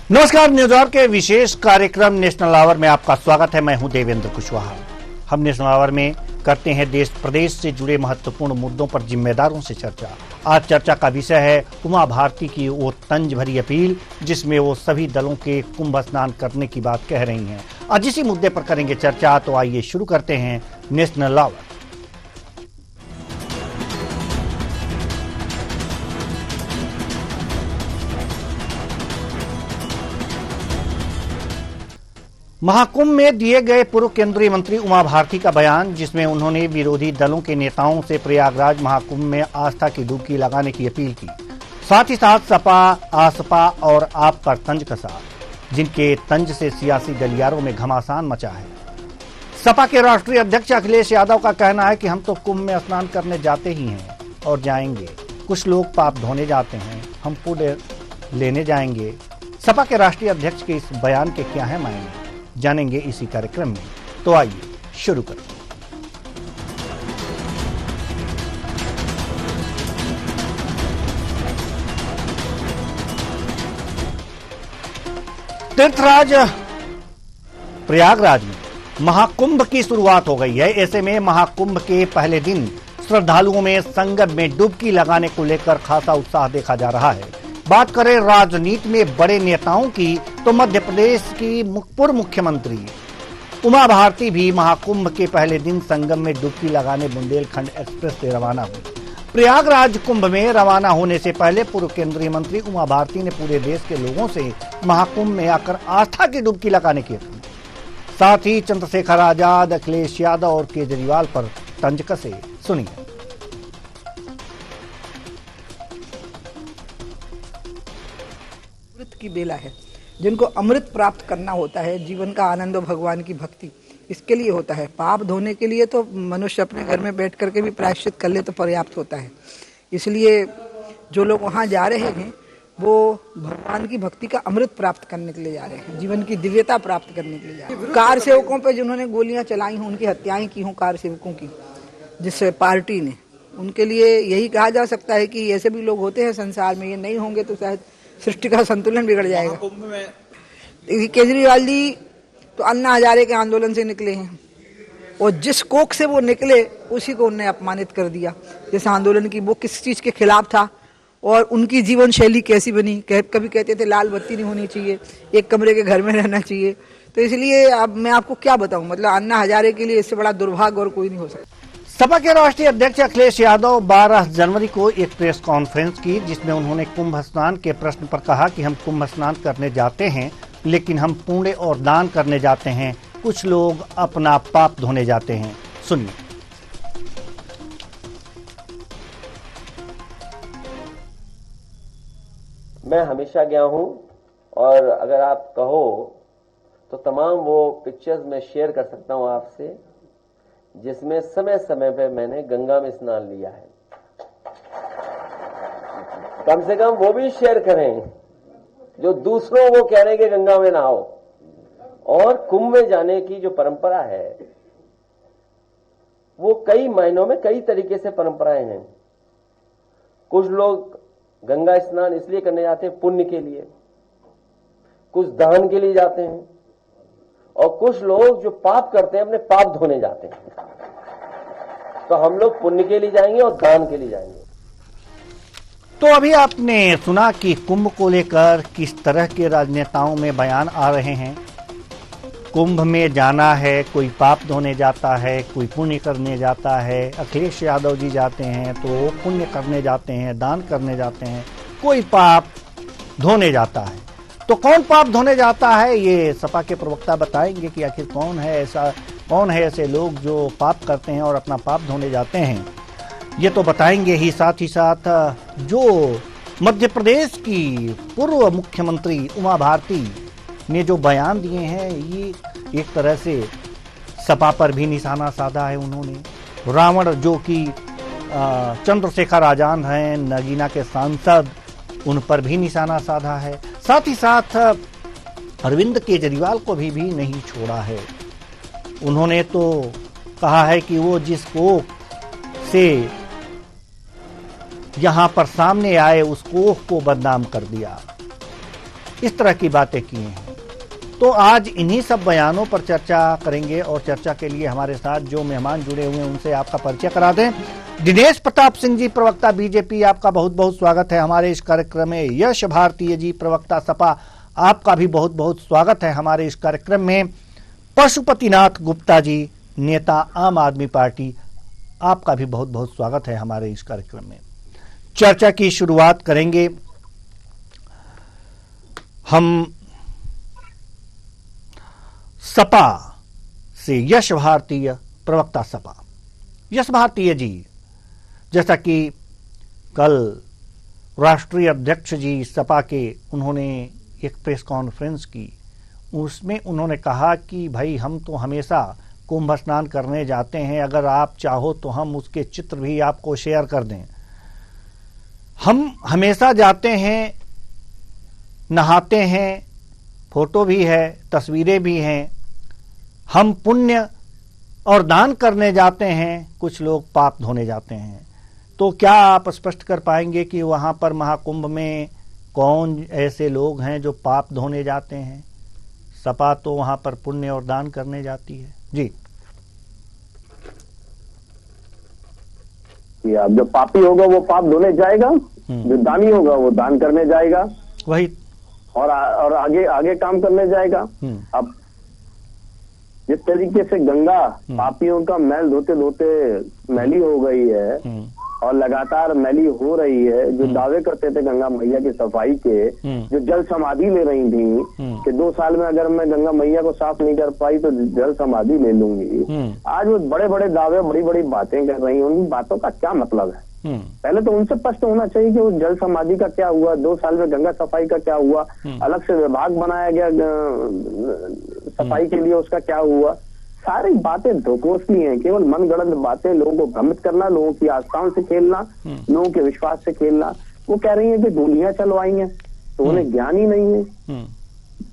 नमस्कार, news our के विशेष कार्यक्रम नेशनल आवर में आपका स्वागत है। मैं हूं देवेंद्र कुशवाहा। हम नेशनल आवर में करते हैं देश प्रदेश से जुड़े महत्वपूर्ण मुद्दों पर जिम्मेदारों से चर्चा। आज चर्चा का विषय है उमा भारती की वो तंज भरी अपील, जिसमें वो सभी दलों के कुंभ स्नान करने की बात कह रही हैं। आज इसी मुद्दे पर करेंगे चर्चा, तो आइए शुरू करते हैं नेशनल आवर। महाकुंभ में दिए गए पूर्व केंद्रीय मंत्री उमा भारती का बयान, जिसमें उन्होंने विरोधी दलों के नेताओं से प्रयागराज महाकुंभ में आस्था की डुबकी लगाने की अपील की। साथ ही साथ सपा, आसपा और आप पर तंज कसा, जिनके तंज से सियासी गलियारों में घमासान मचा है। सपा के राष्ट्रीय अध्यक्ष अखिलेश यादव का कहना है कि हम तो कुंभ में स्नान करने जाते ही हैं और जाएंगे। कुछ लोग पाप धोने जाते हैं, हम पुण्य लेने जाएंगे। सपा के राष्ट्रीय अध्यक्ष के इस बयान के क्या है मायने, जानेंगे इसी कार्यक्रम में। तो आइए शुरू करें। तीर्थराज प्रयागराज में महाकुंभ की शुरुआत हो गई है। ऐसे में महाकुंभ के पहले दिन श्रद्धालुओं में संगम में डुबकी लगाने को लेकर खासा उत्साह देखा जा रहा है। बात करें राजनीति में बड़े नेताओं की, तो मध्य प्रदेश की पूर्व मुख्यमंत्री उमा भारती भी महाकुंभ के पहले दिन संगम में डुबकी लगाने बुंदेलखंड एक्सप्रेस से रवाना हुई। प्रयागराज कुंभ में रवाना होने से पहले पूर्व केंद्रीय मंत्री उमा भारती ने पूरे देश के लोगों से महाकुंभ में आकर आस्था की डुबकी लगाने की अपील। साथ ही चंद्रशेखर आजाद, अखिलेश यादव और केजरीवाल पर तंज कसे। सुनिए। अमृत की बेला है, जिनको अमृत प्राप्त करना होता है, जीवन का आनंद और भगवान की भक्ति, इसके लिए होता है। पाप धोने के लिए तो मनुष्य अपने घर में बैठ करके भी प्रायश्चित कर ले तो पर्याप्त होता है। इसलिए जो लोग वहाँ जा रहे हैं वो भगवान की भक्ति का अमृत प्राप्त करने के लिए जा रहे हैं, जीवन की दिव्यता प्राप्त करने के लिए जा रहे हैं। कार सेवकों पर जिन्होंने गोलियां चलाई हों, उनकी हत्याएं की हों कार सेवकों की, जिससे पार्टी ने, उनके लिए यही कहा जा सकता है कि ऐसे भी लोग होते हैं संसार में, ये नहीं होंगे तो शायद सृष्टि का संतुलन बिगड़ जाएगा। केजरीवाल जी तो अन्ना हजारे के आंदोलन से निकले हैं और जिस कोख से वो निकले उसी को उन्हें अपमानित कर दिया। जिस आंदोलन की वो किस चीज के खिलाफ था और उनकी जीवन शैली कैसी बनी। कभी कहते थे लाल बत्ती नहीं होनी चाहिए, एक कमरे के घर में रहना चाहिए। तो इसलिए अब मैं आपको क्या बताऊं, मतलब अन्ना हजारे के लिए इससे बड़ा दुर्भाग्य और कोई नहीं हो सकता। सपा के राष्ट्रीय अध्यक्ष अखिलेश यादव 12 जनवरी को एक प्रेस कॉन्फ्रेंस की, जिसमें उन्होंने कुंभ स्नान के प्रश्न पर कहा कि हम कुंभ स्नान करने जाते हैं, लेकिन हम पुण्य और दान करने जाते हैं। कुछ लोग अपना पाप धोने जाते हैं। सुनिए। मैं हमेशा गया हूं और अगर आप कहो तो तमाम वो पिक्चर्स मैं शेयर कर सकता हूं आपसे, जिसमें समय समय पे मैंने गंगा में स्नान लिया है। कम से कम वो भी शेयर करें जो दूसरों को कह रहे हैं कि गंगा में नहाओ। और कुंभ में जाने की जो परंपरा है वो कई मायनों में कई तरीके से परंपराएं हैं। कुछ लोग गंगा स्नान इसलिए करने जाते हैं पुण्य के लिए, कुछ दान के लिए जाते हैं, और कुछ लोग जो पाप करते हैं अपने पाप धोने जाते हैं। तो हम लोग पुण्य के लिए जाएंगे और दान के लिए जाएंगे। तो अभी आपने सुना कि कुंभ को लेकर किस तरह के राजनेताओं में बयान आ रहे हैं। कुंभ में जाना है, कोई पाप धोने जाता है, कोई पुण्य करने जाता है। अखिलेश यादव जी जाते हैं तो पुण्य करने जाते हैं, दान करने जाते हैं, कोई पाप धोने जाता है। तो कौन पाप धोने जाता है, ये सपा के प्रवक्ता बताएंगे कि आखिर कौन है ऐसे लोग जो पाप करते हैं और अपना पाप धोने जाते हैं। ये तो बताएंगे ही। साथ ही साथ जो मध्य प्रदेश की पूर्व मुख्यमंत्री उमा भारती ने जो बयान दिए हैं, ये एक तरह से सपा पर भी निशाना साधा है उन्होंने। रावण जो कि चंद्रशेखर आजाद हैं, नगीना के सांसद, उन पर भी निशाना साधा है। साथ ही साथ अरविंद केजरीवाल को भी नहीं छोड़ा है। उन्होंने तो कहा है कि वो जिस कोख से यहां पर सामने आए उस कोख को बदनाम कर दिया। इस तरह की बातें की हैं। तो आज इन्हीं सब बयानों पर चर्चा करेंगे और चर्चा के लिए हमारे साथ जो मेहमान जुड़े हुए हैं उनसे आपका परिचय करा दें। दिनेश प्रताप सिंह जी, प्रवक्ता बीजेपी, आपका बहुत बहुत स्वागत है हमारे इस कार्यक्रम में। यश भारतीय जी, प्रवक्ता सपा, आपका भी बहुत बहुत स्वागत है हमारे इस कार्यक्रम में। पशुपतिनाथ गुप्ता जी, नेता आम आदमी पार्टी, आपका भी बहुत बहुत स्वागत है हमारे इस कार्यक्रम में। चर्चा की शुरुआत करेंगे हम सपा से। यश भारतीय, प्रवक्ता सपा। यश भारतीय जी, जैसा कि कल राष्ट्रीय अध्यक्ष जी सपा के उन्होंने एक प्रेस कॉन्फ्रेंस की, उसमें उन्होंने कहा कि भाई हम तो हमेशा कुंभ स्नान करने जाते हैं, अगर आप चाहो तो हम उसके चित्र भी आपको शेयर कर दें। हम हमेशा जाते हैं, नहाते हैं, फोटो भी है, तस्वीरें भी हैं। हम पुण्य और दान करने जाते हैं, कुछ लोग पाप धोने जाते हैं। तो क्या आप स्पष्ट कर पाएंगे कि वहां पर महाकुंभ में कौन ऐसे लोग हैं जो पाप धोने जाते हैं? सपा तो वहां पर पुण्य और दान करने जाती है। जी, अब जो पापी होगा वो पाप धोने जाएगा, जो दानी होगा वो दान करने जाएगा, वही, और आगे आगे काम करने जाएगा। अब जिस तरीके से गंगा पापियों का मैल धोते धोते मैली हो गई है और लगातार मैली हो रही है, जो दावे करते थे गंगा मैया की सफाई के, जो जल समाधि ले रही थी कि 2 साल में अगर मैं गंगा मैया को साफ नहीं कर पाई तो जल समाधि ले लूंगी, आज वो बड़े बड़े दावे, बड़ी बड़ी बातें कर रही हैं। उन बातों का क्या मतलब है? पहले तो उनसे स्पष्ट होना चाहिए कि वो जल समाधि का क्या हुआ, 2 साल में गंगा सफाई का क्या हुआ, अलग से विभाग बनाया गया सफाई के लिए, उसका क्या हुआ। सारी बातें धोखोसली हैं, केवल मनगढ़ंत बातें, लोगों को भ्रमित करना, लोगों की आस्थाओं से खेलना, लोगों के विश्वास से खेलना। वो कह रही है कि गोलियां चलवाई हैं, तो उन्हें ज्ञान ही नहीं है।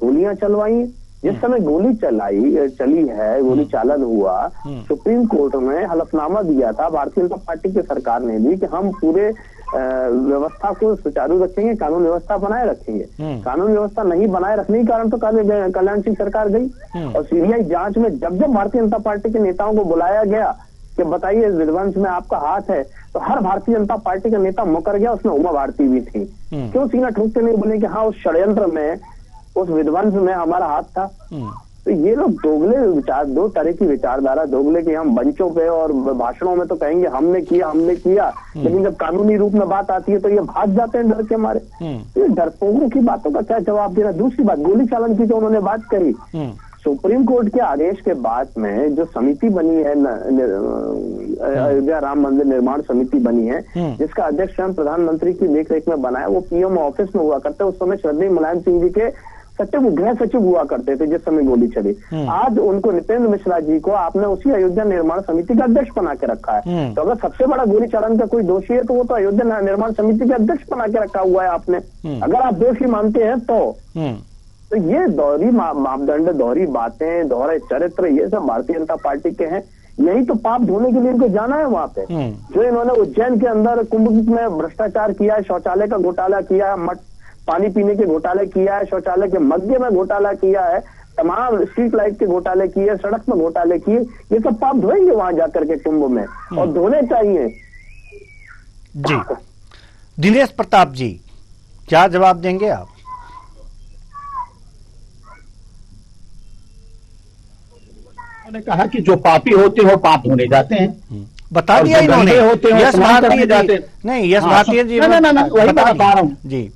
गोलियां चलवाई हैं, जिस समय गोली चली है, गोली चालन हुआ, सुप्रीम कोर्ट में हलफनामा दिया था भारतीय जनता पार्टी की सरकार ने भी कि हम पूरे व्यवस्था को सुचारू रखेंगे, कानून व्यवस्था बनाए रखेंगे। कानून व्यवस्था नहीं बनाए रखने के कारण तो कल्याण सिंह सरकार गई, और सीबीआई जांच में जब जब भारतीय जनता पार्टी के नेताओं को बुलाया गया कि बताइए विध्वंस में आपका हाथ है, तो हर भारतीय जनता पार्टी का नेता मुकर गया, उसमें उमा भारती भी थी। क्यों सीना ठोकते नहीं बोले कि हाँ उस षड्यंत्र में, उस विध्वंस में हमारा हाथ था? तो ये लोग दोगले विचार, 2 तरह की विचारधारा, दोगले कि हम मंचों पे और भाषणों में तो कहेंगे हमने किया, लेकिन जब कानूनी रूप में बात आती है तो ये भाग जाते हैं डर के मारे। ये डरपोकों की बातों का क्या जवाब देना? दूसरी बात, गोली चालन की जो उन्होंने बात कही, सुप्रीम कोर्ट के आदेश के बाद में जो समिति बनी है, अयोध्या राम मंदिर निर्माण समिति बनी है, जिसका अध्यक्ष स्वयं प्रधानमंत्री की देखरेख में बना है, वो पीएम ऑफिस में हुआ करते, उस समय श्रद्धेय मुलायम सिंह जी के सचिव, गृह सचिव हुआ करते थे जिस समय गोली चली। आज उनको, नितेंद्र मिश्रा जी को आपने उसी अयोध्या निर्माण समिति का अध्यक्ष बना के रखा है। तो अगर सबसे बड़ा गोली चालन का कोई दोषी है तो वो तो अयोध्या निर्माण समिति के अध्यक्ष बना के रखा हुआ है आपने, अगर आप दोषी मानते हैं तो ये दोहरी मापदंड, दोहरी बातें, दोहरे चरित्र, ये सब भारतीय जनता पार्टी के हैं। यही तो पाप धोने के लिए इनको जाना है वहां पे। जो इन्होंने उज्जैन के अंदर कुंभ में भ्रष्टाचार किया है, शौचालय का घोटाला किया है, पानी पीने के घोटाले किया है, शौचालय के मध्य में घोटाला किया है, तमाम स्ट्रीट लाइट के घोटाले किए, सड़क में घोटाले किए, ये सब पाप धोएंगे वहां जाकर के कुंभ में, और धोने चाहिए। जी, दिनेश प्रताप जी, क्या जवाब देंगे आप? उन्होंने कहा कि जो पापी होते हो पाप होने जाते हैं, बता दिया इन्होंने। यश भारतीय जी, नहीं, यश भारतीय जी, वही बता रहा हूँ जी।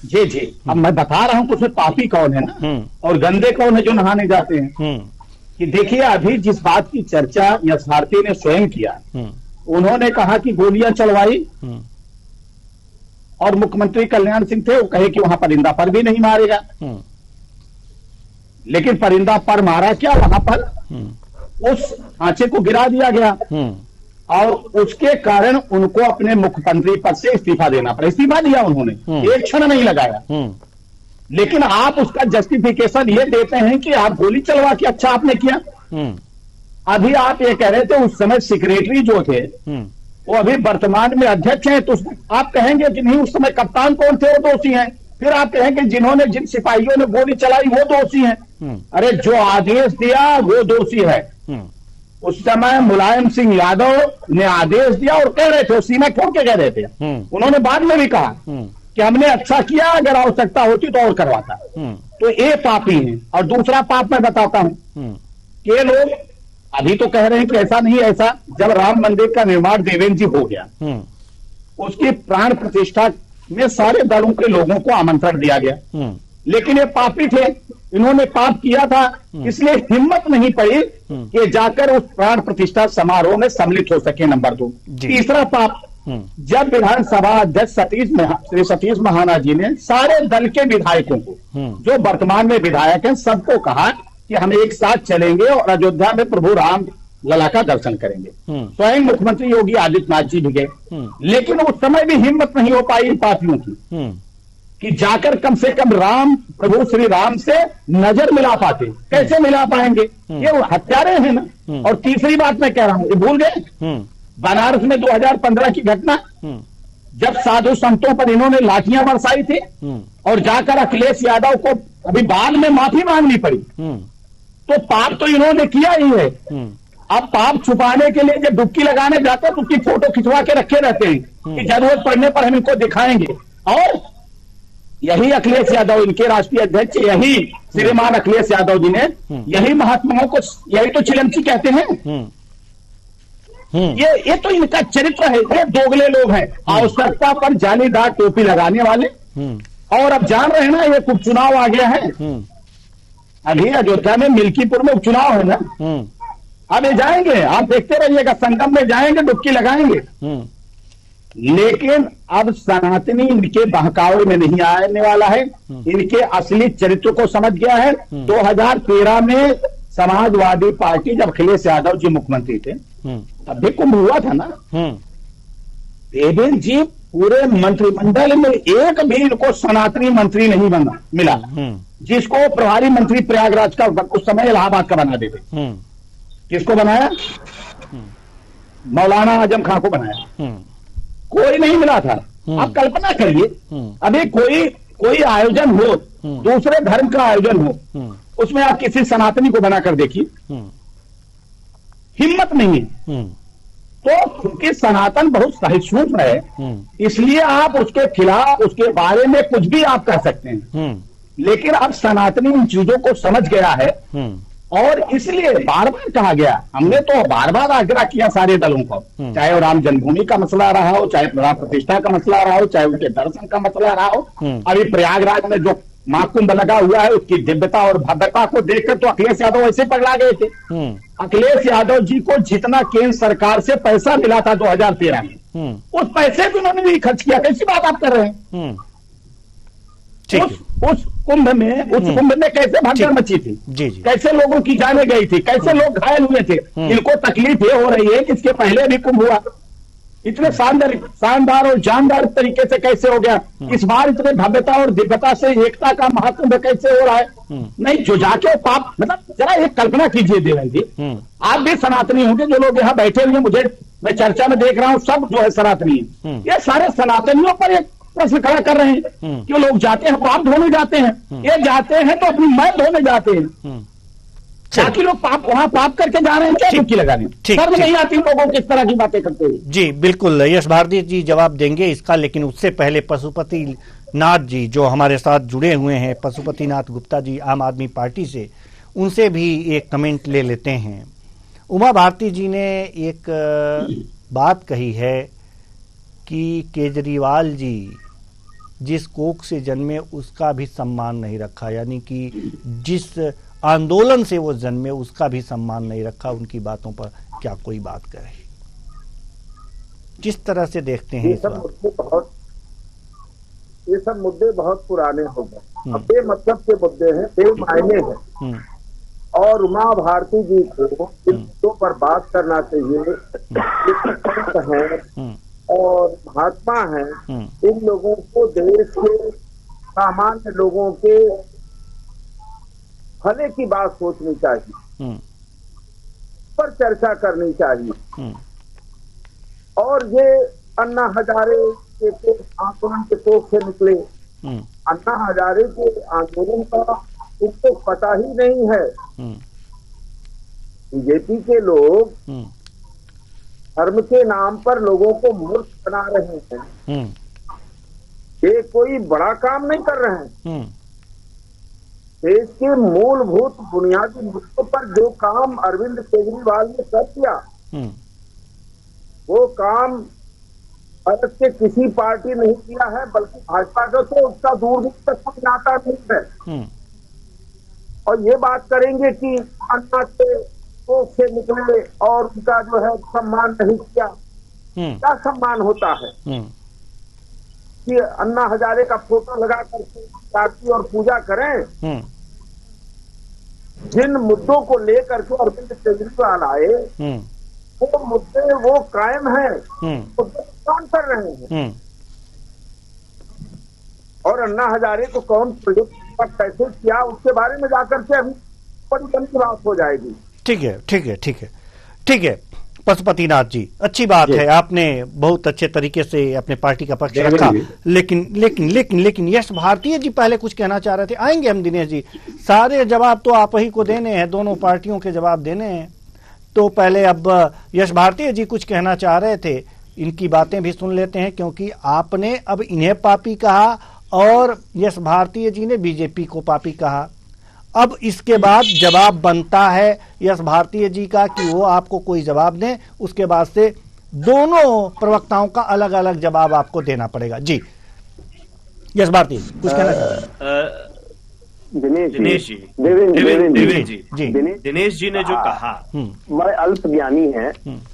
जी, अब मैं बता रहा हूँ उसमें पापी कौन है ना, और गंदे कौन है जो नहाने जाते हैं। कि देखिए, अभी जिस बात की चर्चा यश भारती ने स्वयं किया, उन्होंने कहा कि गोलियां चलवाई, और मुख्यमंत्री कल्याण सिंह थे, वो कहे कि वहां परिंदा पर भी नहीं मारेगा। लेकिन परिंदा पर मारा क्या वहां पर? उस ढांचे को गिरा दिया गया, और उसके कारण उनको अपने मुख्यमंत्री पद से इस्तीफा देना पड़ा। इस्तीफा दिया उन्होंने, एक क्षण नहीं लगाया। लेकिन आप उसका जस्टिफिकेशन ये देते हैं कि आप गोली चलवा के अच्छा आपने किया। अभी आप ये कह रहे थे उस समय सेक्रेटरी जो थे वो अभी वर्तमान में अध्यक्ष हैं, तो आप कहेंगे कि नहीं उस समय कप्तान कौन थे, वो दोषी हैं। फिर आप कहें कि जिन्होंने जिन सिपाहियों ने गोली चलाई वो दोषी हैं। अरे जो आदेश दिया वो दोषी है। उस समय मुलायम सिंह यादव ने आदेश दिया और कह रहे थे, सीमा खोल के कह रहे थे। उन्होंने बाद में भी कहा कि हमने अच्छा किया, अगर आवश्यकता होती तो और करवाता। तो ये पापी है। और दूसरा पाप मैं बताता हूं कि ये लोग अभी तो कह रहे हैं कि ऐसा नहीं, ऐसा जब राम मंदिर का निर्माण देवेंद्र जी हो गया, उसकी प्राण प्रतिष्ठा में सारे दलों के लोगों को आमंत्रण दिया गया, लेकिन ये पापी थे, इन्होंने पाप किया था, इसलिए हिम्मत नहीं पड़ी कि जाकर उस प्राण प्रतिष्ठा समारोह में सम्मिलित हो सके। नंबर 2, तीसरा पाप, जब विधानसभा अध्यक्ष श्री सतीश महाना जी ने सारे दल के विधायकों को, जो वर्तमान में विधायक हैं, सबको कहा कि हम एक साथ चलेंगे और अयोध्या में प्रभु राम लला का दर्शन करेंगे। स्वयं मुख्यमंत्री योगी आदित्यनाथ जी भी गए, लेकिन उस समय भी हिम्मत नहीं हो पाई इन पार्टियों की कि जाकर कम से कम प्रभु श्री राम से नजर मिला पाते। कैसे मिला पाएंगे, ये हत्यारे हैं ना। और तीसरी बात मैं कह रहा हूं, ये भूल गए बनारस में 2015 की घटना, जब साधु संतों पर इन्होंने लाठियां बरसाई थी और जाकर अखिलेश यादव को अभी बाद में माफी मांगनी पड़ी। तो पाप तो इन्होंने किया ही है। अब पाप छुपाने के लिए जब डुबकी लगाने जाते हैं तो उसकी फोटो खिंचवा के रखे रहते हैं कि जरूरत पड़ने पर हम इनको दिखाएंगे। और यही अखिलेश यादव, इनके राष्ट्रीय अध्यक्ष, यही श्रीमान अखिलेश यादव जी ने यही महात्माओं को, यही तो चिलमची कहते हैं। ये तो इनका चरित्र है। ये दोगले लोग हैं, आवश्यकता पर जालीदार टोपी लगाने वाले। और अब जान रहे हैं ना, ये उपचुनाव आ गया है। अभी अयोध्या में मिल्कीपुर में उपचुनाव है ना, अब ये जाएंगे, आप देखते रहिएगा, संगम में जाएंगे, डुबकी लगाएंगे। लेकिन अब सनातनी इनके बहकावे में नहीं आने वाला है, इनके असली चरित्र को समझ गया है। 2013 में समाजवादी पार्टी, जब अखिलेश यादव जी मुख्यमंत्री थे, तब भी कुंभ हुआ था ना। देवेंद्र जी पूरे मंत्रिमंडल में एक भी इनको सनातनी मंत्री नहीं बना मिला, जिसको प्रभारी मंत्री प्रयागराज का उस समय इलाहाबाद का बना देते। किसको बनाया? मौलाना आजम खां को बनाया। कोई नहीं मिला था। आप कल्पना करिए, अभी कोई आयोजन हो, दूसरे धर्म का आयोजन हो, उसमें आप किसी सनातनी को बनाकर देखिए, हिम्मत नहीं है। तो क्योंकि सनातन बहुत सहिष्णु है, इसलिए आप उसके खिलाफ, उसके बारे में कुछ भी आप कह सकते हैं। लेकिन अब सनातनी इन चीजों को समझ गया है और इसलिए बार बार कहा गया, हमने तो बार बार आग्रह किया सारे दलों को, चाहे वो राम जन्मभूमि का मसला रहा हो, चाहे प्राण प्रतिष्ठा का मसला रहा हो, चाहे उनके दर्शन का मसला रहा हो। अभी प्रयागराज में जो महाकुंभ लगा हुआ है, उसकी दिव्यता और भव्यता को देखकर तो अखिलेश यादव ऐसे पगला गए थे। अखिलेश यादव जी को जितना केंद्र सरकार से पैसा मिला था 2013 में, उस पैसे भी उन्होंने नहीं खर्च किया। कैसी बात आप कर रहे हैं? उस कुंभ में कैसे भगदड़ मची थी, कैसे लोगों की जाने गई थी, कैसे लोग घायल हुए थे। इनको तकलीफ ये हो रही है कि इसके पहले भी कुंभ हुआ, इतने शानदार और जानदार तरीके से कैसे हो गया, इस बार इतने भव्यता और दिव्यता से एकता का महाकुंभ कैसे हो रहा है। नहीं, जो जाके पाप, मतलब जरा एक कल्पना कीजिए देवेंद्र जी, आप भी सनातनी होंगे, जो लोग यहाँ बैठे हुए, मैं चर्चा में देख रहा हूँ, सब जो है सनातनी है। ये सारे सनातनियों पर एक प्रश्न खड़ा कर रहे हैं कि लोग जाते हैं, पाप धोने जाते हैं। ये जाते हैं तो अपनी मैल धोने जाते हैं, बाकी लोग वहां पाप करके जा रहे हैं, क्या डुबकी लगाने? शर्म नहीं आती लोगों को इस तरह की बातें करते हुए? जी बिल्कुल, यश भारती जी जवाब देंगे इसका, लेकिन उससे पहले पशुपति नाथ जी जो हमारे साथ जुड़े हुए हैं, पशुपति नाथ गुप्ता जी आम आदमी पार्टी से, उनसे भी एक कमेंट ले लेते हैं। उमा भारती जी ने एक बात कही है कि केजरीवाल जी जिस कोख से जन्मे उसका भी सम्मान नहीं रखा, यानी कि जिस आंदोलन से वो जन्मे उसका भी सम्मान नहीं रखा। उनकी बातों पर क्या कोई बात करे? किस तरह से देखते हैं? ये सब मुद्दे बहुत पुराने हो गए, अब बेमतलब के मुद्दे हैं, बेमायने हैं। और उमा भारती जी को इन मुद्दों पर बात करना चाहिए। है और महात्मा है, इन लोगों को देश के सामान्य लोगों के भले की बात सोचनी चाहिए, पर चर्चा करनी चाहिए। और ये अन्ना हजारे के आंदोलन के कोख से निकले, अन्ना हजारे के आंदोलन का उसको पता ही नहीं है। बीजेपी के लोग धर्म के नाम पर लोगों को मूर्ख बना रहे हैं। ये कोई बड़ा काम नहीं कर रहे हैं। देश के मूलभूत बुनियादी मुद्दों पर जो काम अरविंद केजरीवाल ने कर दिया, वो काम भारत के किसी पार्टी नहीं किया है, बल्कि भाजपा का तो उसका दूर दूर तक कोई नाता नहीं है। और ये बात करेंगे कि अन्ना के कोख से निकले और उनका जो है सम्मान नहीं किया। क्या सम्मान होता है कि अन्ना हजारे का फोटो लगा करके आरती और पूजा करें? जिन मुद्दों को लेकर के अरविंद केजरीवाल आए, वो मुद्दे वो कायम है, मुद्दे काम कर रहे हैं। और अन्ना हजारे को कौन प्रयुक्त पर कैसे किया, उसके बारे में जाकर के अभी बड़ी गंदी बात हो जाएगी। ठीक है, ठीक है, ठीक है, ठीक है पशुपतिनाथ जी, अच्छी बात है, आपने बहुत अच्छे तरीके से अपने पार्टी का पक्ष रखा। लेकिन लेकिन लेकिन लेकिन यश भारती जी पहले कुछ कहना चाह रहे थे। आएंगे हम दिनेश जी, सारे जवाब तो आप ही को देने हैं, दोनों पार्टियों के जवाब देने हैं। तो पहले अब यश भारती जी कुछ कहना चाह रहे थे, इनकी बातें भी सुन लेते हैं, क्योंकि आपने अब इन्हें पापी कहा और यश भारती जी ने बीजेपी को पापी कहा। अब इसके बाद जवाब बनता है यश भारती जी का कि वो आपको कोई जवाब दें, उसके बाद से दोनों प्रवक्ताओं का अलग अलग जवाब आपको देना पड़ेगा। जी यश भारती कुछ कहना चाह रहे हैं? दिनेश जी ने जो कहा, बड़े अल्प ज्ञानी हैं,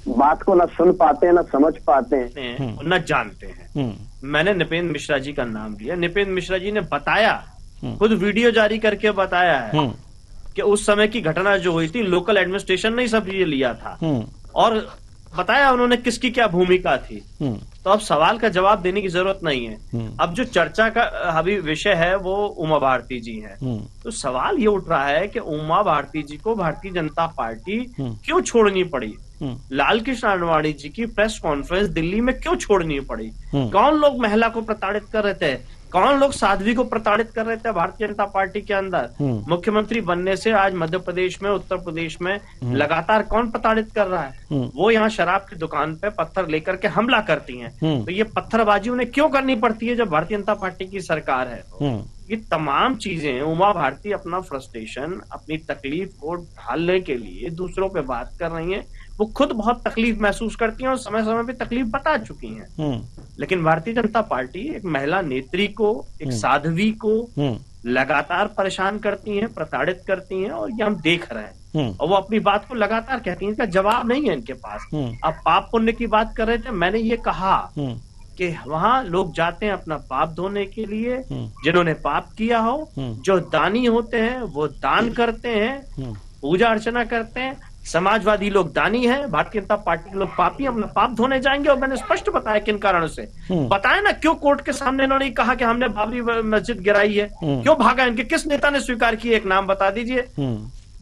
बात को न सुन पाते हैं, न समझ पाते हैं, न जानते हैं। मैंने नृपेंद्र मिश्रा जी का नाम लिया। नृपेंद्र मिश्रा जी ने बताया, खुद वीडियो जारी करके बताया है कि उस समय की घटना जो हुई थी, लोकल एडमिनिस्ट्रेशन ने सब ये लिया था और बताया उन्होंने किसकी क्या भूमिका थी। तो अब सवाल का जवाब देने की जरूरत नहीं है। अब जो चर्चा का अभी विषय है वो उमा भारती जी है। तो सवाल ये उठ रहा है कि उमा भारती जी को भारतीय जनता पार्टी क्यों छोड़नी पड़ी? लाल कृष्ण आडवाणी जी की प्रेस कॉन्फ्रेंस दिल्ली में क्यों छोड़नी पड़ी? कौन लोग महिला को प्रताड़ित कर रहे थे? कौन लोग साध्वी को प्रताड़ित कर रहे थे भारतीय जनता पार्टी के अंदर? मुख्यमंत्री बनने से आज मध्य प्रदेश में, उत्तर प्रदेश में लगातार कौन प्रताड़ित कर रहा है? वो यहाँ शराब की दुकान पे पत्थर लेकर के हमला करती हैं। तो ये पत्थरबाजी उन्हें क्यों करनी पड़ती है जब भारतीय जनता पार्टी की सरकार है? ये तमाम चीजें उमा भारती अपना फ्रस्ट्रेशन, अपनी तकलीफ को ढालने के लिए दूसरों पे बात कर रही हैं। वो खुद बहुत तकलीफ महसूस करती हैं और समय समय पे तकलीफ बता चुकी हैं। लेकिन भारतीय जनता पार्टी एक महिला नेत्री को, एक साध्वी को लगातार परेशान करती हैं, प्रताड़ित करती हैं और ये हम देख रहे हैं। और वो अपनी बात को लगातार कहती हैं, इसका जवाब नहीं है इनके पास। अब पाप पुण्य की बात कर रहे थे, मैंने ये कहा कि वहां लोग जाते हैं अपना पाप धोने के लिए, जिन्होंने पाप किया हो। जो दानी होते हैं वो दान करते हैं, पूजा अर्चना करते हैं। समाजवादी लोग दानी हैं, भारतीय जनता पार्टी के लोग पापी, अपना पाप धोने जाएंगे। और मैंने स्पष्ट बताया किन कारणों से। बताया ना क्यों कोर्ट के सामने इन्होंने कहा कि हमने बाबरी मस्जिद गिराई है? क्यों भागा? इनके किस नेता ने स्वीकार किया? एक नाम बता दीजिए।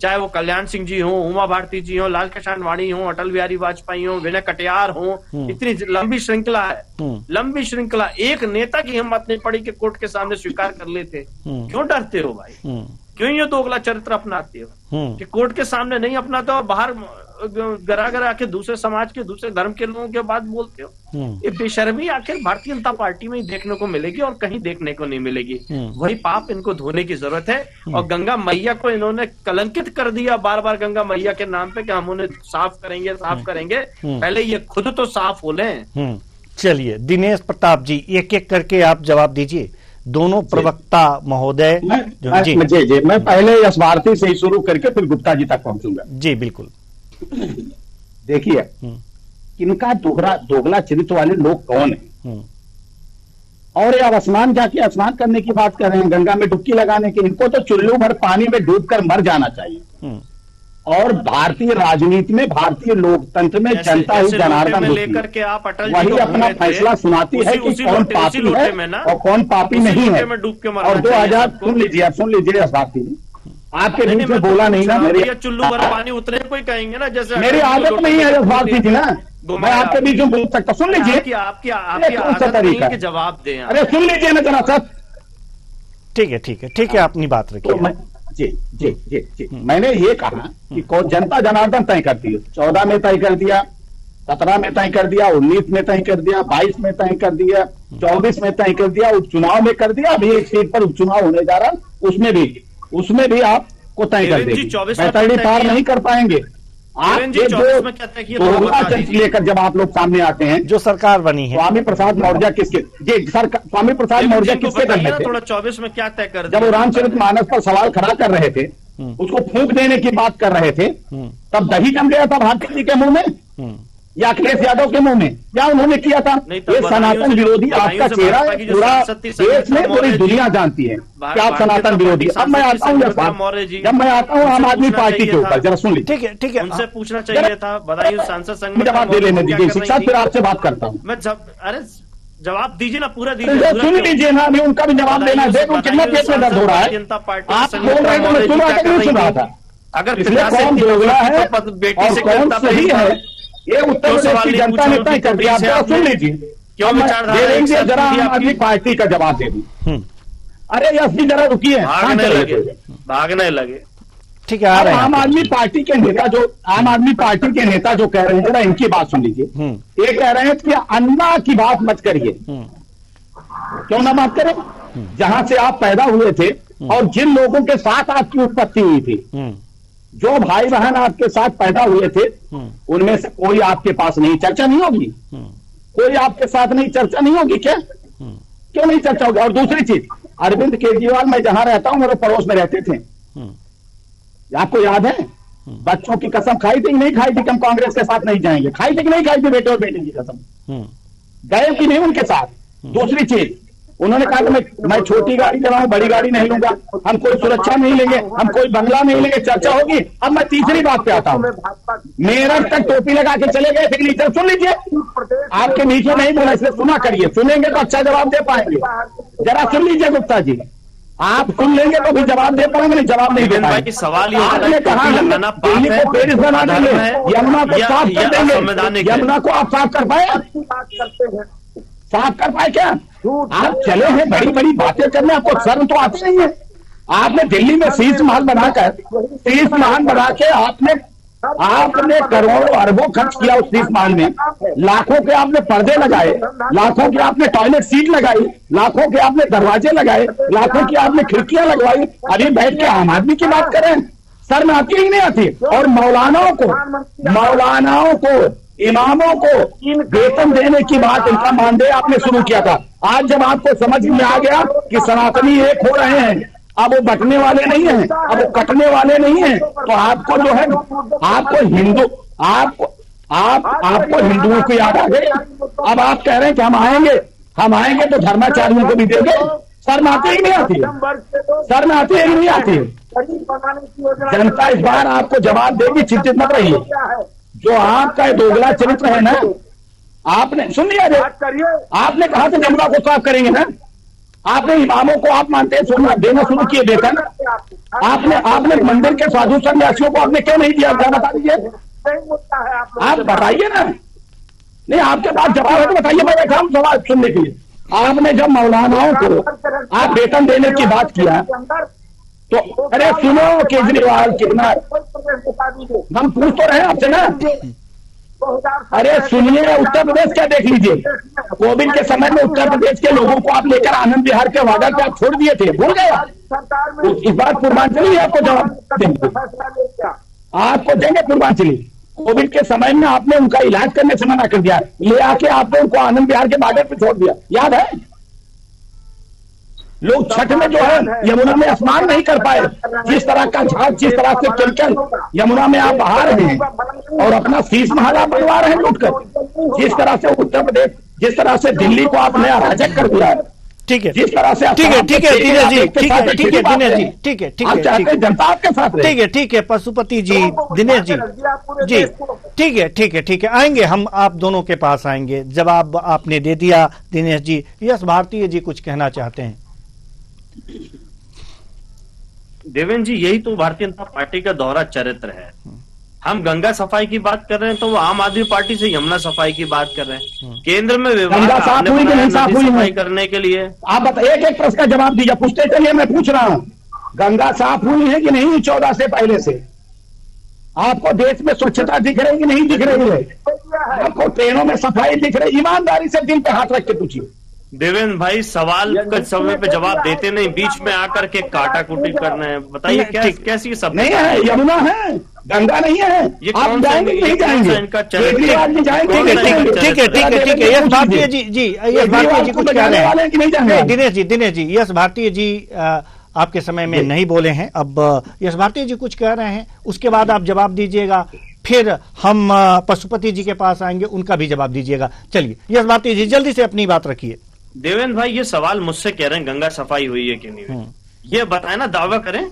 चाहे वो कल्याण सिंह जी हो, उमा भारती जी हो, लाल कृष्ण आडवाणी हो, अटल बिहारी वाजपेयी हो, विनय कटियार हो, इतनी लंबी श्रृंखला है, लंबी श्रृंखला। एक नेता की हिम्मत नहीं पड़ी कि कोर्ट के सामने स्वीकार कर लेते। क्यों डरते हो भाई? क्यों ये दोगला चरित्र अपनाते हो कि कोर्ट के सामने नहीं अपनाते हो, बाहर गरा गरा के दूसरे समाज के, दूसरे धर्म के लोगों के बात बोलते हो? ये बेशर्मी आखिर भारतीय जनता पार्टी में ही देखने को मिलेगी और कहीं देखने को नहीं मिलेगी। वही पाप इनको धोने की जरूरत है। और गंगा मैया को इन्होंने कलंकित कर दिया बार बार गंगा मैया के नाम पे कि हम उन्हें साफ करेंगे, साफ करेंगे। पहले ये खुद तो साफ हो लें। चलिए दिनेश प्रताप जी, एक एक करके आप जवाब दीजिए, दोनों प्रवक्ता महोदय। मैं पहले यश भारती से ही शुरू करके फिर गुप्ता जी तक पहुंचूंगा। जी बिल्कुल। देखिए इनका दोगला चरित्र वाले लोग कौन है? और ये अब स्नान जाके स्नान करने की बात कर रहे हैं, गंगा में डुबकी लगाने की। इनको तो चुल्लू भर पानी में डूबकर मर जाना चाहिए। और भारतीय राजनीति में, भारतीय लोकतंत्र में जनता ही जनार्दन लेकर के आप अटल वही अपना फैसला सुनाती है कि कौन पापी है और कौन पापी नहीं है। और 2000 सुन लीजिए यश भारती जी, आपके बीच में बोला नहीं ना, मेरी चुल्लू भर पानी उतरे कोई कहेंगे ना, जैसे मेरी आदत नहीं है यश भारती जी ना, मैं आपके बीच में बोल सकता। सुन लीजिए, आपकी आदत नहीं है कि जवाब दें। अरे सुन लीजिए ना जरा सर, ठीक है, अपनी बात तो रखिए। मैं जी मैंने ये कहा कि कौन जनता जनार्दन तय करती है। 14 में तय कर दिया, 17 में तय कर दिया, 19 में तय कर दिया, 22 में तय कर दिया, 24 में तय कर दिया, उपचुनाव में कर दिया। अभी एक सीट पर उपचुनाव होने जा रहा, उसमें भी आपको तय कर देगी। बैतरणी पार नहीं कर पाएंगे आप। ये जो लेकर जब आप लोग सामने आते हैं, जो सरकार बनी है, स्वामी प्रसाद मौर्य किसके स्वामी प्रसाद मौर्य किसके दल में थे? थोड़ा 24 में क्या तय कर जब वो रामचरितमानस पर सवाल खड़ा कर रहे थे, उसको फूंक देने की बात कर रहे थे, तब दही जम गया था भारती जी के मुंह में या अखिलेश यादव के मुंह में? क्या उन्होंने किया था? ये सनातन विरोधी आपका चेहरा पूरा देश में, पूरी दुनिया जानती है कि आप सनातन विरोधी। अब मैं आता हूँ जब मैं आता हूँ आम आदमी पार्टी के ऊपर, जरा सुन लीजिए। ठीक है, उनसे पूछना चाहिए था, बदायूं सांसद संघ में जवाब दे लेने दीजिए शिक्षा, फिर आपसे बात करता हूँ। मैं अरे जवाब दीजिए ना, पूरा दीजिए, सुन लीजिए ना, अभी उनका भी जवाब देना है। देखो कितना पेट में दर्द हो रहा है, आप बोल रहे हैं तो मैं सुन रहा था, नहीं सुन रहा था। अगर इसलिए कौन दोगला है और कौन सही है, ये उत्तर प्रदेश की जनता ने तय कर दिया। आप सुन लीजिए, क्यों विचारधारा जरा आम आदमी पार्टी का जवाब दे दी। अरे यस जरा रुकिए, भागने लगे। ठीक है, आ रहे हैं। आम आदमी पार्टी के नेता जो कह रहे हैं, जरा इनकी बात सुन लीजिए। ये कह रहे हैं कि अन्ना की बात मत करिए। क्यों ना बात करें? जहां से आप पैदा हुए थे और जिन लोगों के साथ आपकी उत्पत्ति हुई थी, जो भाई बहन आपके साथ पैदा हुए थे, उनमें से कोई आपके पास नहीं, चर्चा नहीं होगी? कोई आपके साथ नहीं, चर्चा नहीं होगी क्या? क्यों नहीं चर्चा होगी? और दूसरी चीज, अरविंद केजरीवाल, मैं जहां रहता हूं मेरे पड़ोस में रहते थे, आपको याद है? बच्चों की कसम खाई थी नहीं खाई थी कि हम कांग्रेस के साथ नहीं जाएंगे? खाई थी कि नहीं खाई थी बेटे और बेटी की कसम? गए कि नहीं उनके साथ? दूसरी चीज, उन्होंने कहा कि मैं छोटी गाड़ी चलाऊं, बड़ी गाड़ी नहीं लूंगा, हम कोई सुरक्षा नहीं लेंगे, हम कोई बंगला नहीं लेंगे, चर्चा होगी। अब मैं तीसरी बात पे आता हूं, मेरठ तक टोपी लगा के चले गए सिग्नेचर। सुन लीजिए, आपके नीचे नहीं बोला इसलिए सुना करिए, सुनेंगे तो अच्छा जवाब दे पाएंगे। जरा सुन लीजिए गुप्ता जी, आप सुन लेंगे तो भी जवाब दे पाएंगे, नहीं जवाब नहीं दे पाएंगे। सवाल आपने कहा दिल्ली को पेरिस बना देंगे, यमुना को साफ कर देंगे, यमुना को आप साफ कर पाए? साफ कर पाए क्या? आप चले हैं बड़ी बड़ी बातें करने, आपको शर्म तो आती नहीं है? आपने दिल्ली में शीश महल बना के आपने करोड़ों अरबों खर्च किया उस शीश महल में। लाखों के आपने पर्दे लगाए, लाखों की आपने टॉयलेट सीट लगाई, लाखों के आपने दरवाजे लगाए, लाखों की आपने खिड़कियां लगवाई। अभी बैठ के आम आदमी की बात करें, सर में आती ही नहीं आती। और मौलानाओं को इमामों को वेतन देने की बात इनका मानदेय आपने शुरू किया था। आज जब आपको समझ में आ गया कि सनातनी एक हो रहे हैं, अब वो बटने वाले नहीं हैं, अब वो कटने वाले नहीं हैं, तो आपको जो है आपको हिंदुओं की याद आ गई। अब आप कह रहे हैं कि हम आएंगे तो धर्माचार्यों को भी देंगे। सर में आती ही नहीं आती है, सर में आती ही नहीं आती है। जनता इस बार आपको जवाब देगी, चिंतित मत रहिए। जो आपका दोगला चरित्र है ना, आपने सुन लिया, आपने कहा था जमुना को साफ करेंगे ना, आपने इमामों को आप मानते हैं सोना देना शुरू किए वेतन। आपने मंदिर के साधु सन्यासियों को आपने क्यों नहीं दिया? बता दीजिए, आप बताइए ना। नहीं, आपके पास जवाब है तो बताइए, मैं बैठा हूं सवाल सुनने के लिए। आपने जब मौलानाओं को आप वेतन देने की बात किया तो अरे सुनो केजरीवाल, कितना हम पूछ तो रहे हैं आपसे ना। अरे सुनिए, उत्तर प्रदेश क्या देख लीजिए, कोविड के समय में उत्तर प्रदेश के लोगों को आप लेकर आनंद विहार के वादा पे आप छोड़ दिए थे, भूल गए? इस बार पूर्वांचली आपको जवाब देंगे, आपको देंगे पूर्वांचली। कोविड के समय में आपने उनका इलाज करने से मना कर दिया, ले आके आपने उनको आनंद विहार के बॉर्डर पे छोड़ दिया, याद है? लोग छठ में जो है यमुना में स्नान नहीं कर पाए। जिस तरह का झाग, जिस तरह से चलचल यमुना में आप बहा रहे हैं और अपना शीश महल आप बनवा रहे हैं लूटकर। जिस तरह से उत्तर प्रदेश, जिस तरह से दिल्ली को आपने अराजक कर दिया है, ठीक है, जिस तरह से ठीक है दिनेश जी, ठीक है दिनेश जी, ठीक है, जनता आपके साथ रहे। ठीक है पशुपति जी, दिनेश जी, ठीक है, आएंगे हम आप दोनों के पास आएंगे। जवाब आपने दे दिया दिनेश जी। यस भारतीय जी कुछ कहना चाहते हैं? देवेंद्र जी, यही तो भारतीय जनता पार्टी का दोहरा चरित्र है हम गंगा सफाई की बात कर रहे हैं तो वो आम आदमी पार्टी से यमुना सफाई की बात कर रहे हैं। केंद्र में विभाग गंगा साफ आपने हुई कि बनाया नहीं साफ नदी हुई सफाई है? करने के लिए। आप बताइए, एक एक प्रश्न का जवाब दीजिए, पूछते चलिए, मैं पूछ रहा हूँ गंगा साफ हुई है कि नहीं 14 से पहले से? आपको देश में स्वच्छता दिख रही है कि नहीं दिख रही है? आपको ट्रेनों में सफाई दिख रही? ईमानदारी से दिल पे हाथ रख के पूछिए। देवेंद्र भाई सवाल का समय पे जवाब देते नहीं, बीच में आकर के काटाकुटी कर रहे हैं। बताइए कैसी सब नहीं है, यमुना है, गंगा नहीं है। ये आप कौन जाएंगे नहीं जाएंगे? इनका केजरीवाल जी जाएंगे? ठीक ठीक है यश भारतीय जी यश भारतीय जी कुछ कह रहे हैं कि नहीं जाएंगे? दिनेश जी यश भारतीय जी आपके समय में नहीं बोले हैं, अब यश भारतीय जी कुछ कह रहे हैं, उसके बाद आप जवाब दीजिएगा, फिर हम पशुपति जी के पास आएंगे, उनका भी जवाब दीजिएगा। चलिए यश भारतीय जी जल्दी से अपनी बात रखिए। देवेंद्र भाई ये सवाल मुझसे कह रहे हैं गंगा सफाई हुई है कि नहीं हुई, ये बताए ना, दावा करें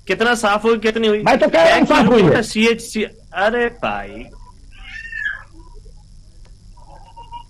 कितना साफ हुई कितनी हुई। मैं तो कह रहा हूं साफ हुई है। सीएचसी, अरे भाई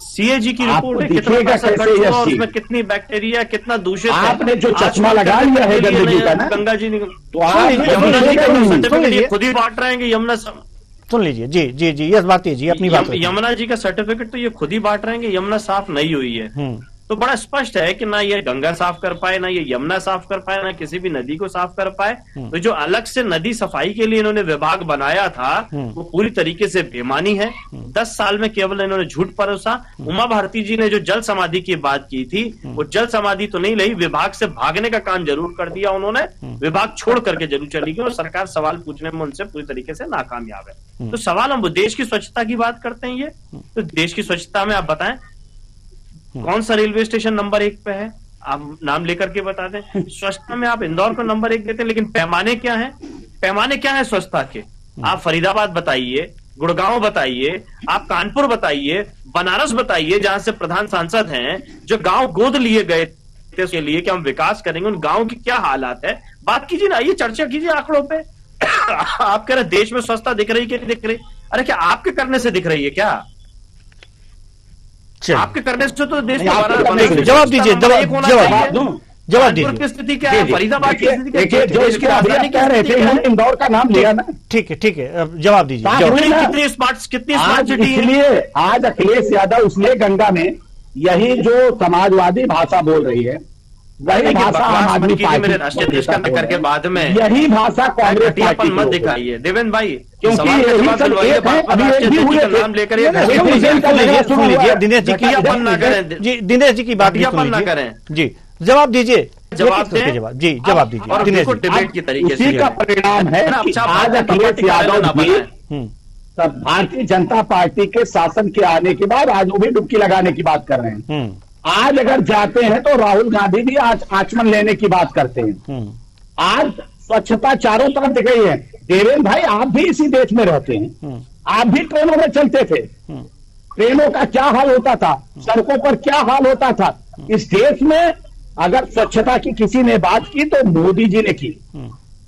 सीएजी की रिपोर्ट है, कितना पैसा खर्च हुआ और उसमें कितनी बैक्टीरिया, कितना दूषित है। आपने जो चश्मा लगा लिया है गंदगी का ना, गंगा जी ने तो आप यमुना जी का सर्टिफिकेट खुद ही बांट रहे हैं। यमुना सुन लीजिए जी यश भारतीय जी अपनी बात रखिए। यमुना जी का सर्टिफिकेट तो ये खुद ही बांट रहे हैं कि यमुना साफ नहीं हुई है। तो बड़ा स्पष्ट है कि ना ये गंगा साफ कर पाए, ना ये यमुना साफ कर पाए, ना किसी भी नदी को साफ कर पाए। तो जो अलग से नदी सफाई के लिए इन्होंने विभाग बनाया था वो पूरी तरीके से बेमानी है। 10 साल में केवल इन्होंने झूठ परोसा। उमा भारती जी ने जो जल समाधि की बात की थी वो जल समाधि तो नहीं रही, विभाग से भागने का काम जरूर कर दिया उन्होंने, विभाग छोड़ करके जरूर चली गई और सरकार सवाल पूछने में उनसे पूरी तरीके से नाकामयाब है। तो सवाल हम देश की स्वच्छता की बात करते हैं, ये तो देश की स्वच्छता में आप बताएं कौन सा रेलवे स्टेशन नंबर 1 पे है, आप नाम लेकर के बता दें। स्वच्छता में आप इंदौर को नंबर 1 देते हैं, लेकिन पैमाने क्या है, पैमाने क्या है स्वच्छता के? आप फरीदाबाद बताइए, गुड़गांव बताइए, आप कानपुर बताइए, बनारस बताइए, जहां से प्रधान सांसद हैं, जो गांव गोद लिए गए थे उसके लिए कि हम विकास करेंगे, उन गांव की क्या हालात है, बात कीजिए ना, ये चर्चा कीजिए आंकड़ों पे। आप कह रहे देश में स्वच्छता दिख रही कि नहीं दिख रही? अरे क्या आपके करने से दिख रही है क्या? आपके करने से तो देश जवाब दीजिए, जवाब दीजिए। की स्थिति क्या है, फरीदाबाद की स्थिति क्या है, देश की राजधानी कह रहे थे, हम इंदौर का नाम लिया ना। ठीक है जवाब दीजिए। कितनी स्मार्ट सिटी है? इसलिए आज अखिलेश यादव उसने गंगा में यही जो समाजवादी भाषा बोल रही है वही भाषा आम आदमी पार्टी मेरे राष्ट्रीय देश का करके बाद में यही भाषा कांग्रेस पार्टी मत दिखाइए देवेंद्र भाई, क्योंकि नाम लेकर दिनेश जी की बात ना करें जी, जवाब दीजिए, जवाब दीजिए दिनेश जी। डिबेट की तरीके उसी का परिणाम है कि आज अखिलेश यादव जी सब भारतीय जनता पार्टी के शासन के आने के बाद आज वो भी डुबकी लगाने की बात कर रहे हैं। आज अगर जाते हैं तो राहुल गांधी भी आज आचमन लेने की बात करते हैं। आज स्वच्छता चारों तरफ दिख रही है। देवेंद्र भाई आप भी इसी देश में रहते हैं, आप भी ट्रेनों में चलते थे, ट्रेनों का क्या हाल होता था, सड़कों पर क्या हाल होता था। इस देश में अगर स्वच्छता की किसी ने बात की तो मोदी जी ने की।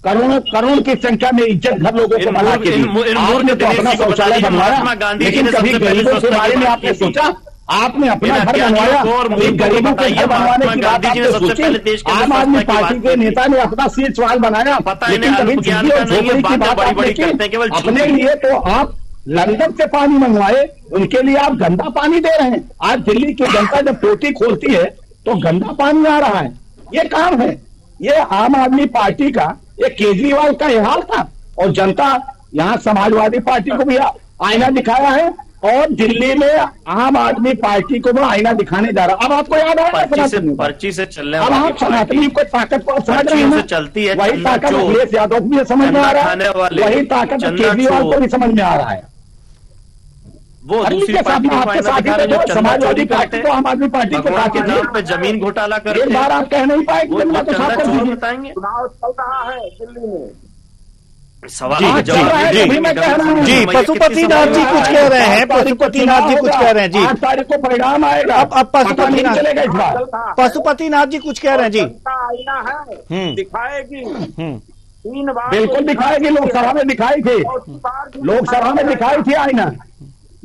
करोड़ की संख्या में इज्जत घर लोगों को बना के दी। आपने तो अपना शौचालय बनवाया, लेकिन कभी गरीबों के बारे में आपने सोचा? आपने अपना घर बनवाया, गरीबों के घर बनवाने की बात आपने सोची? आम आदमी पार्टी के नेता ने अपना सीट सवाल बनाया, लेकिन कभी झुग्गी और झोपड़ी की बात आपने की? अपने लिए तो आप लंदन से पानी मंगवाए, उनके लिए आप गंदा पानी दे रहे हैं। आज दिल्ली की जनता जब टोटी खोलती है तो गंदा पानी आ रहा है। ये काम है, ये आम आदमी पार्टी का, ये केजरीवाल का ये हाल था। और जनता यहाँ समाजवादी पार्टी को भी आईना दिखाया है और दिल्ली में आम आदमी पार्टी को भी आईना दिखाने जा रहा। अब आपको याद है पर्ची से चलने अब आप सनातनी को ताकत को समझ रहे हैं, चलती है वही ताकत अखिलेश यादव को भी समझ में आ रहा है, वही ताकत केजरीवाल को भी समझ में आ रहा है। वो दूसरी पार्टी आपके साथ समाजवादी पार्टी को आम आदमी पार्टी को पे जमीन घोटाला कर, एक बार आप कह नहीं पाएंगे, बताएंगे चुनाव चल रहा है दिल्ली में। सवाल जी पशुपतिनाथ जी कुछ कह रहे हैं, पशुपतिनाथ जी कुछ कह रहे हैं जी। 8 तारीख को परिणाम आएगा। अब पशुपतिनाथ जी कुछ कह रहे हैं जी। आईना है, दिखाएगी 3 बार, बिल्कुल दिखाएगी। लोकसभा में दिखाई थी, लोकसभा में दिखाई थी आईना,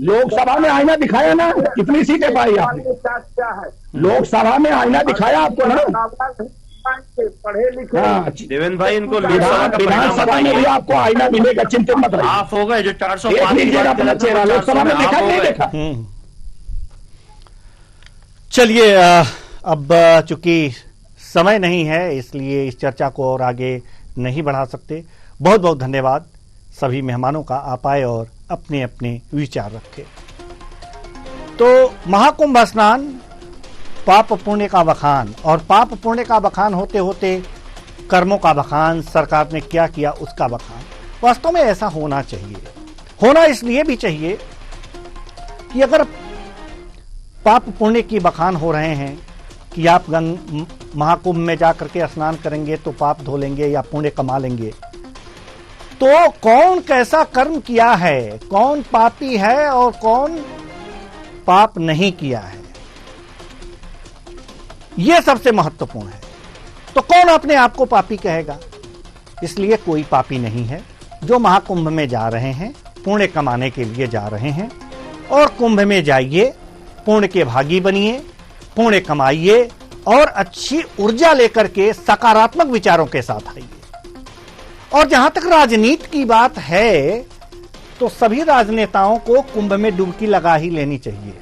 लोकसभा में आईना दिखाया ना। कितनी सीटें पाई आपने? क्या है लोकसभा में आईना दिखाया आपको ना। पढ़े लिखे। हाँ, देवेंद्र भाई, इनको लोकसभा का परिणाम विधानसभा में भी बताइए। आपको आईना मिलेगा, चिंतित मत रहिए। आप हो गए जो देख 405 लीजिएगा अपना चेहरा, लोकसभा में देखा नहीं देखा। चलिए, अब चूंकि समय नहीं है इसलिए इस चर्चा को और आगे नहीं बढ़ा सकते। बहुत बहुत धन्यवाद सभी मेहमानों का, आप आए और अपने अपने विचार रखे। तो महाकुंभ स्नान पाप पुण्य का बखान, और पाप पुण्य का बखान होते होते कर्मों का बखान, सरकार ने क्या किया उसका बखान। वास्तव में ऐसा होना चाहिए, होना इसलिए भी चाहिए कि अगर पाप पुण्य की बखान हो रहे हैं कि आप महाकुंभ में जाकर के स्नान करेंगे तो पाप धो लेंगे या पुण्य कमा लेंगे, तो कौन कैसा कर्म किया है, कौन पापी है और कौन पाप नहीं किया है, यह सबसे महत्वपूर्ण है। तो कौन अपने आप को पापी कहेगा? इसलिए कोई पापी नहीं है। जो महाकुंभ में जा रहे हैं पुण्य कमाने के लिए जा रहे हैं, और कुंभ में जाइए, पुण्य के भागी बनिए, पुण्य कमाइए और अच्छी ऊर्जा लेकर के सकारात्मक विचारों के साथ आइए। और जहां तक राजनीति की बात है तो सभी राजनेताओं को कुंभ में डुबकी लगा ही लेनी चाहिए,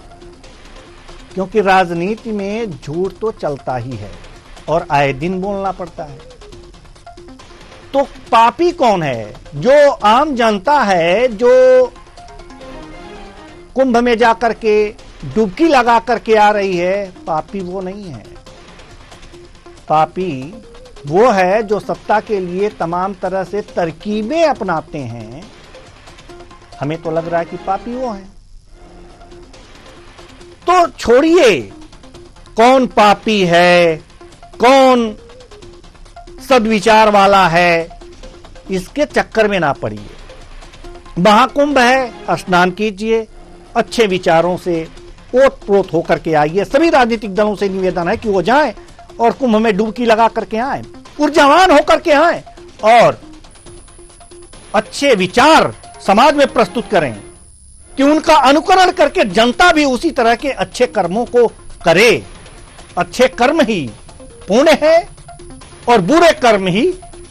क्योंकि राजनीति में झूठ तो चलता ही है और आए दिन बोलना पड़ता है। तो पापी कौन है? जो आम जनता है, जो कुंभ में जाकर के डुबकी लगा करके आ रही है, पापी वो नहीं है। पापी वो है जो सत्ता के लिए तमाम तरह से तरकीबें अपनाते हैं। हमें तो लग रहा है कि पापी वो हैं। तो छोड़िए कौन पापी है, कौन सद्विचार वाला है, इसके चक्कर में ना पड़िए। महाकुंभ है, स्नान कीजिए, अच्छे विचारों से ओत-प्रोत होकर के आइए। सभी राजनीतिक दलों से निवेदन है कि वो जाएं और कुंभ में डुबकी लगा करके आएं, ऊर्जावान होकर के आएं और अच्छे विचार समाज में प्रस्तुत करें कि उनका अनुकरण करके जनता भी उसी तरह के अच्छे कर्मों को करे। अच्छे कर्म ही पुण्य है और बुरे कर्म ही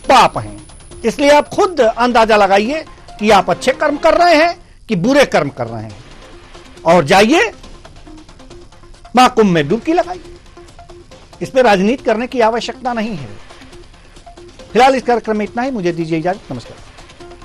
पाप हैं। इसलिए आप खुद अंदाजा लगाइए कि आप अच्छे कर्म कर रहे हैं कि बुरे कर्म कर रहे हैं, और जाइए महाकुंभ में डुबकी लगाइए। इसमें राजनीति करने की आवश्यकता नहीं है। फिलहाल इस कार्यक्रम में इतना ही। मुझे दीजिए इजाजत। नमस्कार।